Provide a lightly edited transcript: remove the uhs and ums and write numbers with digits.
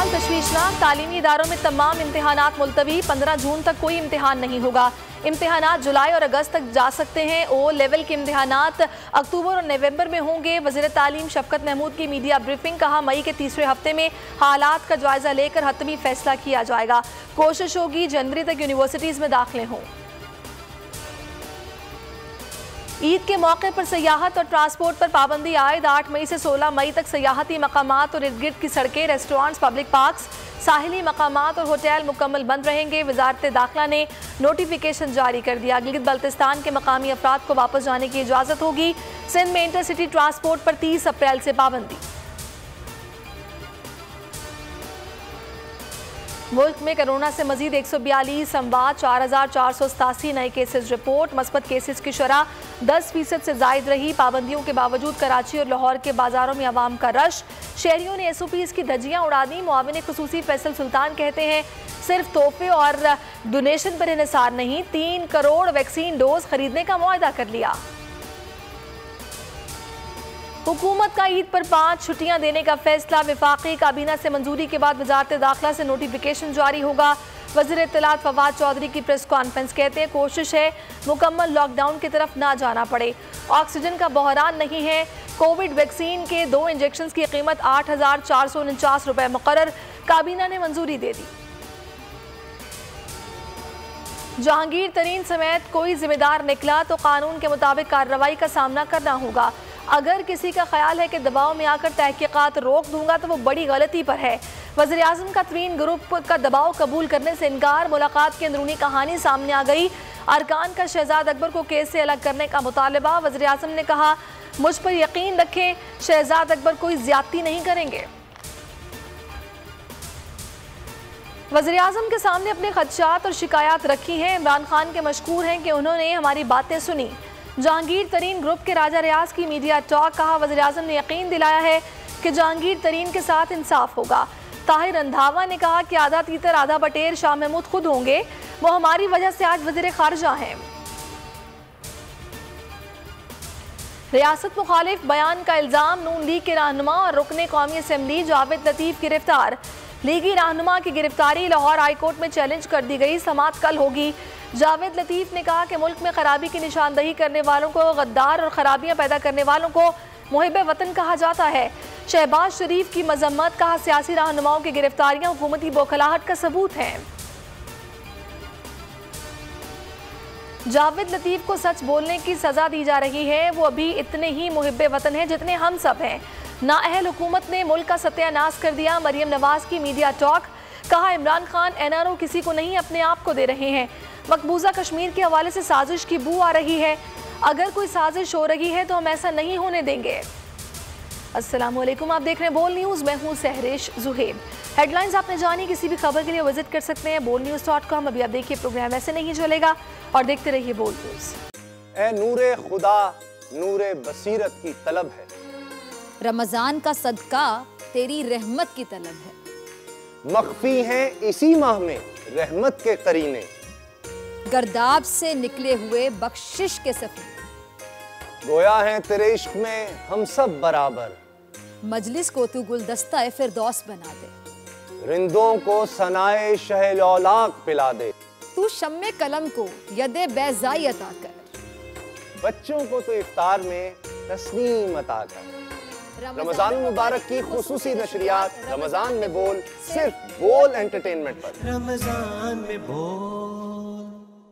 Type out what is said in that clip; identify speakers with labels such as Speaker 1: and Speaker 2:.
Speaker 1: हाल तशवीशनाक, तालीमी इदारों में तमाम इम्तिहानात मुलतवी, 15 जून तक कोई इम्तिहान नहीं होगा। इम्तिहानात जुलाई और अगस्त तक जा सकते हैं। ओ लेवल के इम्तिहानात अक्टूबर और नवंबर में होंगे। वज़ीर तालीम शफकत महमूद की मीडिया ब्रीफिंग, कहा मई के तीसरे हफ्ते में हालात का जायजा लेकर हतमी फैसला किया जाएगा। कोशिश होगी जनवरी तक यूनिवर्सिटीज़ में दाखिले हों। ईद के मौके पर सयाहत और ट्रांसपोर्ट पर पाबंदी आयद। 8 मई से 16 मई तक सयाहती मकामात और इर्द गिर्द की सड़कें, रेस्टोरेंट्स, पब्लिक पार्क्स, साहिली मकामात और होटल मुकम्मल बंद रहेंगे। वजारत दाखिला ने नोटिफिकेशन जारी कर दिया। गिलगित बल्तिस्तान के मकामी अफराद को वापस जाने की इजाज़त होगी। सिंध में इंटरसिटी ट्रांसपोर्ट पर 30 अप्रैल से पाबंदी। मुल्क में कोरोना से मजीद 142 संवाद, 4487 नए केसेस रिपोर्ट। मस्बत केसेस की शरह 10% से जायद रही। पाबंदियों के बावजूद कराची और लाहौर के बाजारों में आवाम का रश। शहरियों ने SOPs की धज्जियां उड़ा दी। मुआविन खुसूसी फैसल सुल्तान कहते हैं सिर्फ तोहफे और डोनेशन पर इन्हिसार नहीं, 3 करोड़ वैक्सीन डोज खरीदने का मुआहदा कर लिया। हुकूमत का ईद पर 5 छुट्टियां देने का फैसला। विफाकी काबीना से मंजूरी के बाद वजारत दाखिला से नोटिफिकेशन जारी होगा। वज़ीर इत्तलात फवाद चौधरी की प्रेस कॉन्फ्रेंस, कहते हैं कोशिश है मुकम्मल लॉकडाउन की तरफ ना जाना पड़े। ऑक्सीजन का बहरान नहीं है। कोविड वैक्सीन के 2 इंजेक्शन की कीमत 8,449 रुपये मुकर्रर, काबीना ने मंजूरी दे दी। जहांगीर तरीन समेत कोई जिम्मेदार निकला तो कानून के मुताबिक कार्रवाई का सामना करना होगा। अगर किसी का ख्याल है कि दबाव में आकर तहकीकात रोक दूंगा तो वो बड़ी गलती पर है। वज़ीर आज़म का तरीन ग्रुप का दबाव कबूल करने से इनकार। मुलाकात की अंदरूनी कहानी सामने आ गई। अरकान का शहजाद अकबर को केस से अलग करने का मुतालबा। वज़ीर आज़म ने कहा मुझ पर यकीन रखें, शहजाद अकबर कोई ज्यादती नहीं करेंगे। वज़ीर आज़म के सामने अपने खदशात और शिकायत रखी हैं। इमरान खान के मशकूर हैं कि उन्होंने हमारी बातें सुनी। जहांगीर तरीन ग्रुप के राजा रियाज की मीडिया टॉक, कहा वज़ीर आज़म ने यकीन दिलाया है कि जहांगीर तरीन के साथ इंसाफ होगा। ताहिर रंधावा ने कहा कि आधा तीतर आधा बटेर शाह महमूद खुद होंगे, वो हमारी वजह से आज वज़ीर खारजा हैं। रियासत मुखालिफ बयान का इल्ज़ाम। नून लीग के रहनुमा और रुकने कौमी असम्बली जावेद लतीफ़ गिरफ्तार। लीगी रहनुमा की गिरफ्तारी लाहौर हाई कोर्ट में चैलेंज कर दी गई। समाअत कल होगी। जावेद लतीफ़ ने कहा कि मुल्क में खराबी की निशानदही करने वालों को गद्दार और खराबियां पैदा करने वालों को मुहिब वतन कहा जाता है। शहबाज शरीफ की मजम्मत, कहा सियासी रहनुमाओं की गिरफ्तारियां हुकूमती बौखलाहट का सबूत हैं। जावेद लतीफ़ को सच बोलने की सजा दी जा रही है। वो अभी इतने ही मुहिब वतन हैं जितने हम सब हैं। नाअहल हुकूमत ने मुल्क का सत्यानाश कर दिया। मरियम नवाज की मीडिया टॉक, कहा इमरान खान NRO किसी को नहीं अपने आप को दे रहे हैं। मकबूजा कश्मीर के हवाले से साजिश की बू आ रही है। अगर कोई साजिश हो रही है तो हम ऐसा नहीं होने देंगे। अस्सलाम वालेकुम, आप देख रहे हैं बोल न्यूज़, मैं हूँ सहरिश जुहेब। हेडलाइंस आपने जानी, किसी भी खबर के लिए विजिट कर सकते हैं bolnews.com। अभी आप देखिए प्रोग्राम ऐसे नहीं चलेगा और देखते रहिए बोल न्यूज़।
Speaker 2: ए नूरे खुदा नूरे बसीरत की तलब है,
Speaker 3: रमजान का सदका तेरी रहमत की तलब है।
Speaker 2: मख्फी हैं इसी माह में रहमत के करीने,
Speaker 3: गर्दाब से निकले हुए बख्शिश के सफीने।
Speaker 2: गोया है तेरे इश्क में हम सब बराबर,
Speaker 3: मजलिस को तू गुलदस्ता फिरदौस बना दे।
Speaker 2: रिंदों को सनाए शहलौलाक पिला दे,
Speaker 3: तू शम्मे कलम को यदे बैज़ाई अता कर।
Speaker 2: बच्चों को तो इफ्तार में तस्नीम अता कर। रमजान मुबारक की खुसूसी नशरियात रमजान में बोल, सिर्फ बोल एंटरटेनमेंट पर।
Speaker 4: रमजान में बोल।